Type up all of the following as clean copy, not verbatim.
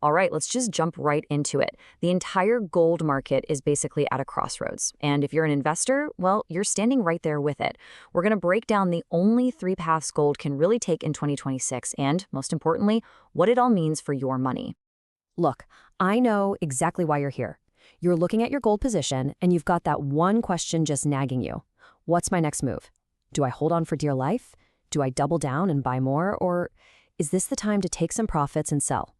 All right, let's just jump right into it. The entire gold market is basically at a crossroads. And if you're an investor, well, you're standing right there with it. We're going to break down the only three paths gold can really take in 2026 and, most importantly, what it all means for your money. Look, I know exactly why you're here. You're looking at your gold position, and you've got that one question just nagging you. What's my next move? Do I hold on for dear life? Do I double down and buy more? Or is this the time to take some profits and sell?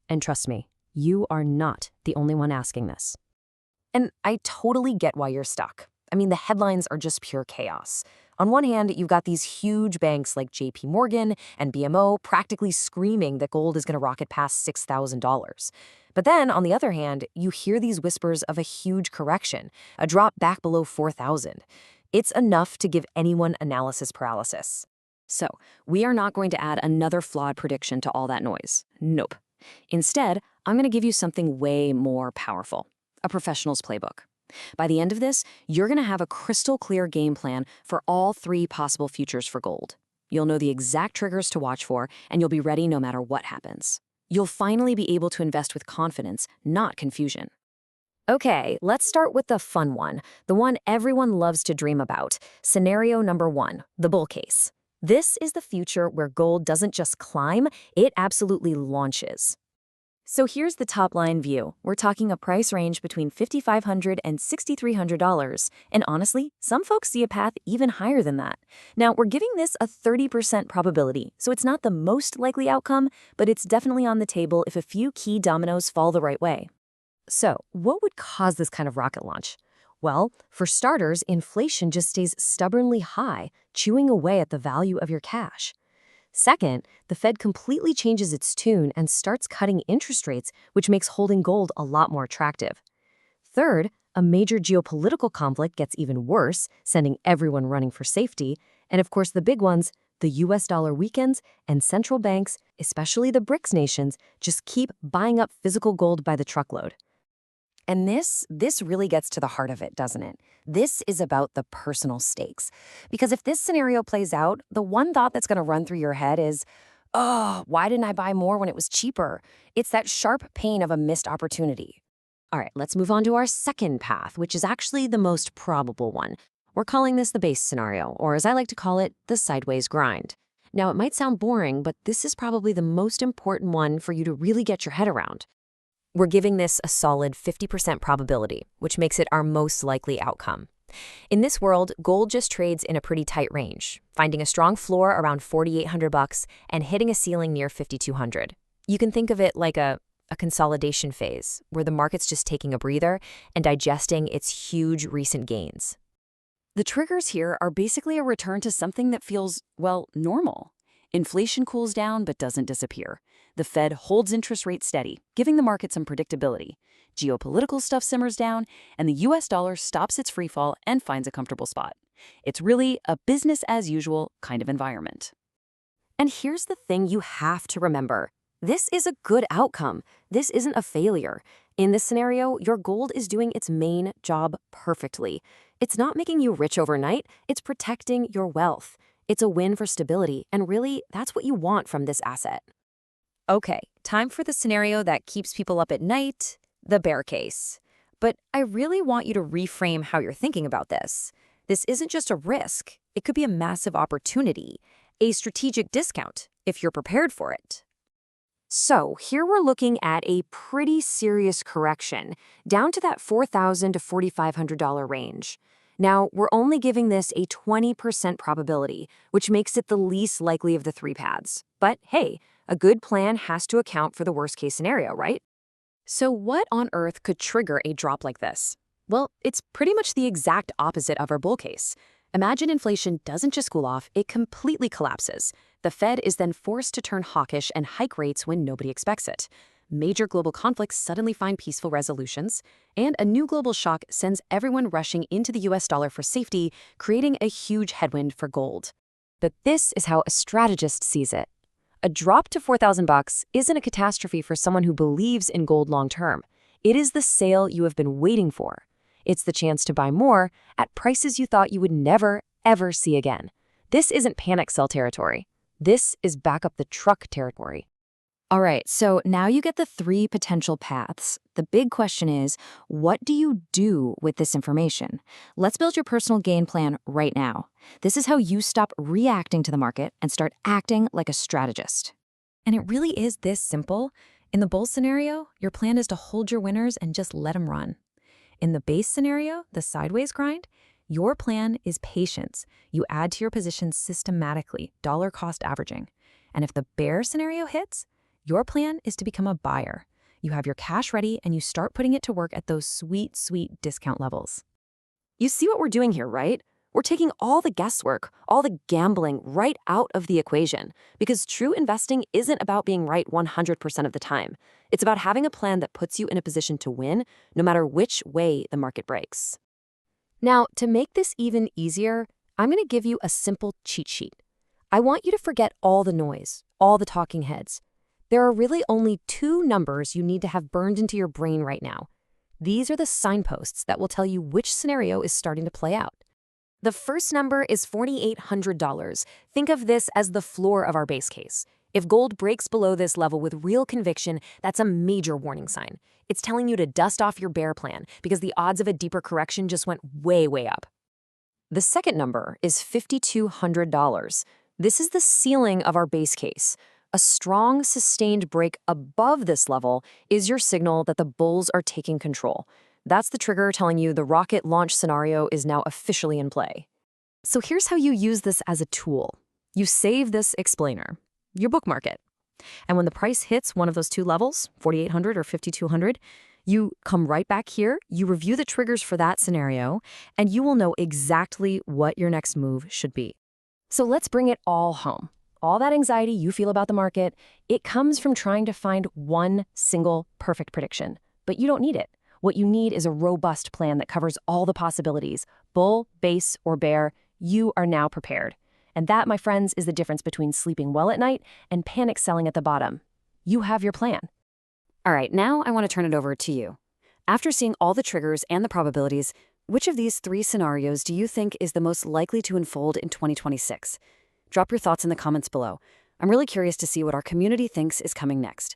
And trust me, you are not the only one asking this. And I totally get why you're stuck. I mean, the headlines are just pure chaos. On one hand, you've got these huge banks like JP Morgan and BMO practically screaming that gold is going to rocket past $6,000. But then, on the other hand, you hear these whispers of a huge correction, a drop back below 4,000. It's enough to give anyone analysis paralysis. So, we are not going to add another flawed prediction to all that noise. Nope. Instead, I'm going to give you something way more powerful, a professional's playbook. By the end of this, you're going to have a crystal clear game plan for all three possible futures for gold. You'll know the exact triggers to watch for, and you'll be ready no matter what happens. You'll finally be able to invest with confidence, not confusion. Okay, let's start with the fun one, the one everyone loves to dream about. Scenario number 1, the bull case. This is the future where gold doesn't just climb, it absolutely launches. So here's the top-line view. We're talking a price range between $5,500 and $6,300, and honestly, some folks see a path even higher than that. Now, we're giving this a 30% probability, so it's not the most likely outcome, but it's definitely on the table if a few key dominoes fall the right way. So, what would cause this kind of rocket launch? Well, for starters, inflation just stays stubbornly high, chewing away at the value of your cash. Second, the Fed completely changes its tune and starts cutting interest rates, which makes holding gold a lot more attractive. Third, a major geopolitical conflict gets even worse, sending everyone running for safety. And of course, the big ones, the US dollar weakens, and central banks, especially the BRICS nations, just keep buying up physical gold by the truckload. And this really gets to the heart of it, doesn't it? This is about the personal stakes. Because if this scenario plays out, the one thought that's going to run through your head is, oh, why didn't I buy more when it was cheaper? It's that sharp pain of a missed opportunity. All right, let's move on to our second path, which is actually the most probable one. We're calling this the base scenario, or as I like to call it, the sideways grind. Now, it might sound boring, but this is probably the most important one for you to really get your head around. We're giving this a solid 50% probability, which makes it our most likely outcome. In this world, gold just trades in a pretty tight range, finding a strong floor around $4,800 and hitting a ceiling near $5,200. You can think of it like a consolidation phase, where the market's just taking a breather and digesting its huge recent gains. The triggers here are basically a return to something that feels, well, normal. Inflation cools down but doesn't disappear. The Fed holds interest rates steady, giving the market some predictability. Geopolitical stuff simmers down, and the US dollar stops its freefall and finds a comfortable spot. It's really a business-as-usual kind of environment. And here's the thing you have to remember. This is a good outcome. This isn't a failure. In this scenario, your gold is doing its main job perfectly. It's not making you rich overnight, it's protecting your wealth. It's a win for stability, and really, that's what you want from this asset. Okay, time for the scenario that keeps people up at night, the bear case. But I really want you to reframe how you're thinking about this. This isn't just a risk. It could be a massive opportunity, a strategic discount, if you're prepared for it. So here we're looking at a pretty serious correction, down to that $4,000 to $4,500 range. Now, we're only giving this a 20% probability, which makes it the least likely of the three paths. But hey, a good plan has to account for the worst-case scenario, right? So what on earth could trigger a drop like this? Well, it's pretty much the exact opposite of our bull case. Imagine inflation doesn't just cool off, it completely collapses. The Fed is then forced to turn hawkish and hike rates when nobody expects it. Major global conflicts suddenly find peaceful resolutions, and a new global shock sends everyone rushing into the US dollar for safety, creating a huge headwind for gold. But this is how a strategist sees it. A drop to $4,000 isn't a catastrophe for someone who believes in gold long-term. It is the sale you have been waiting for. It's the chance to buy more at prices you thought you would never, ever see again. This isn't panic sell territory. This is back up the truck territory. All right, so now you get the three potential paths. The big question is, what do you do with this information? Let's build your personal game plan right now. This is how you stop reacting to the market and start acting like a strategist. And it really is this simple. In the bull scenario, your plan is to hold your winners and just let them run. In the base scenario, the sideways grind, your plan is patience. You add to your position systematically, dollar cost averaging. And if the bear scenario hits, your plan is to become a buyer. You have your cash ready and you start putting it to work at those sweet, sweet discount levels. You see what we're doing here, right? We're taking all the guesswork, all the gambling right out of the equation, because true investing isn't about being right 100% of the time. It's about having a plan that puts you in a position to win, no matter which way the market breaks. Now, to make this even easier, I'm going to give you a simple cheat sheet. I want you to forget all the noise, all the talking heads. There are really only two numbers you need to have burned into your brain right now. These are the signposts that will tell you which scenario is starting to play out. The first number is $4,800. Think of this as the floor of our base case. If gold breaks below this level with real conviction, that's a major warning sign. It's telling you to dust off your bear plan because the odds of a deeper correction just went way, way up. The second number is $5,200. This is the ceiling of our base case. A strong, sustained break above this level is your signal that the bulls are taking control. That's the trigger telling you the rocket launch scenario is now officially in play. So here's how you use this as a tool. You save this explainer. You bookmark it. And when the price hits one of those two levels, 4,800 or 5,200, you come right back here, you review the triggers for that scenario, and you will know exactly what your next move should be. So let's bring it all home. All that anxiety you feel about the market, it comes from trying to find one single perfect prediction. But you don't need it. What you need is a robust plan that covers all the possibilities. Bull, base, or bear, you are now prepared. And that, my friends, is the difference between sleeping well at night and panic selling at the bottom. You have your plan. All right, now I want to turn it over to you. After seeing all the triggers and the probabilities, which of these three scenarios do you think is the most likely to unfold in 2026? Drop your thoughts in the comments below. I'm really curious to see what our community thinks is coming next.